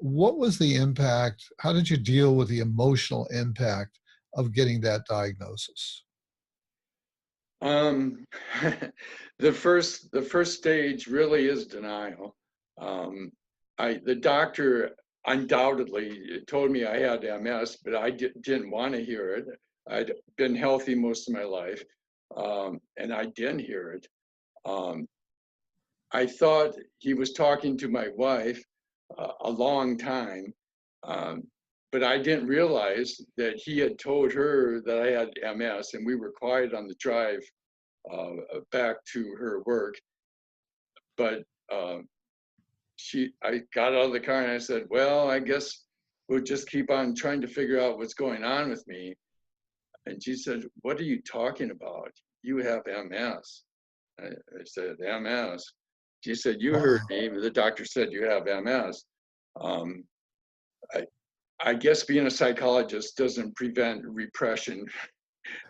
what was the impact? How did you deal with the emotional impact of getting that diagnosis? Um, the first stage really is denial. Um, the doctor undoubtedly told me I had MS, but I didn't want to hear it. I'd been healthy most of my life, and I didn't hear it. Um, I thought he was talking to my wife a long time, um, but I didn't realize that he had told her that I had MS, and we were quiet on the drive back to her work. But I got out of the car and I said, "Well, I guess we'll just keep on trying to figure out what's going on with me." And she said, "What are you talking about? You have MS." I said, "MS." She said, "You heard Wow. me. The doctor said you have MS." Um, I, I guess being a psychologist doesn't prevent repression from,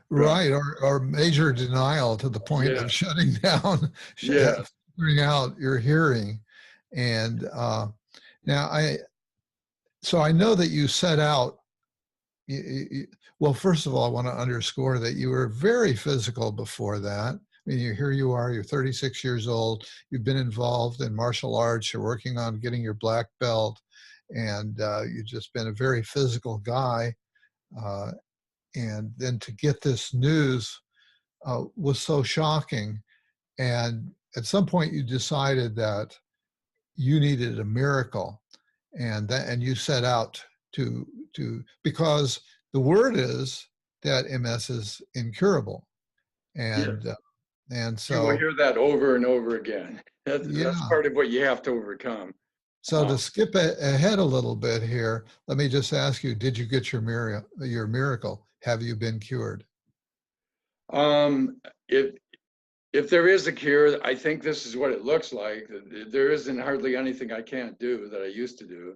Right, or major denial to the point yeah, of shutting down, yes, figuring out your hearing. And now so I know that you set out. Well, first of all, I want to underscore that you were very physical before that. I mean, here you are, you're 36 years old, you've been involved in martial arts, you're working on getting your black belt, and you've just been a very physical guy. Uh, and then to get this news was so shocking. And at some point, you decided that you needed a miracle, and you set out to because the word is that MS is incurable, yes. and You will so hear that over and over again. That's yeah. part of what you have to overcome. So Uh, to skip ahead a little bit here, let me just ask you: did you get your miracle? Have you been cured? um, if if there is a cure, I think this is what it looks like. There isn't hardly anything I can't do that I used to do.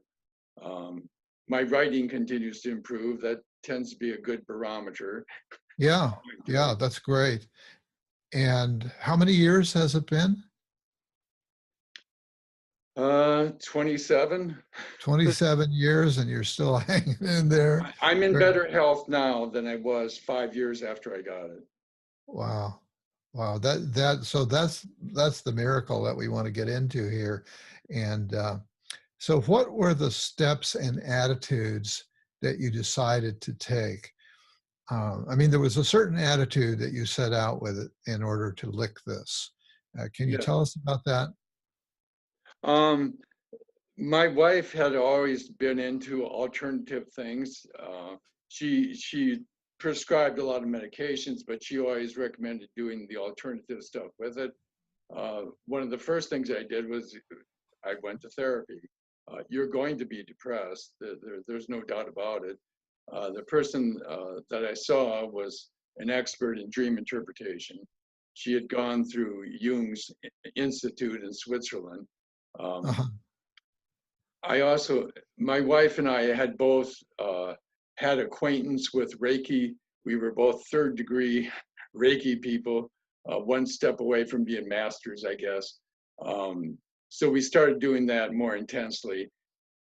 Um, my writing continues to improve. That tends to be a good barometer. Yeah, yeah, that's great. And how many years has it been? 27. 27 years, and you're still hanging in there. I'm in Very- better health now than I was 5 years after I got it. Wow. Wow. So that's the miracle that we want to get into here. And so what were the steps and attitudes that you decided to take? I mean, there was a certain attitude that you set out with it in order to lick this. Can you Yeah. tell us about that? Um, my wife had always been into alternative things. She prescribed a lot of medications, but she always recommended doing the alternative stuff with it. One of the first things I did was I went to therapy. You're going to be depressed. There's no doubt about it. The person that I saw was an expert in dream interpretation. She had gone through Jung's Institute in Switzerland. Um, Uh-huh. I also, my wife and I had both had acquaintance with Reiki. We were both third degree Reiki people, one step away from being masters, I guess. So we started doing that more intensely.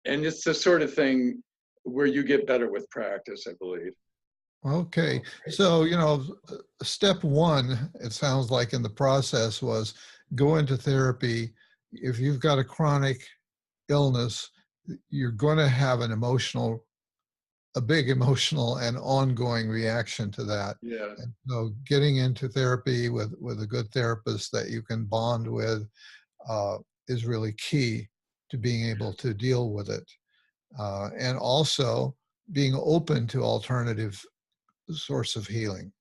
And it's the sort of thing where you get better with practice, I believe. Okay. So, step one, it sounds like in the process was go into therapy. If you've got a chronic illness, you're going to have a big emotional and ongoing reaction to that. Yes. And so getting into therapy with a good therapist that you can bond with uh, is really key to being able to deal with it. And also being open to alternative source of healing.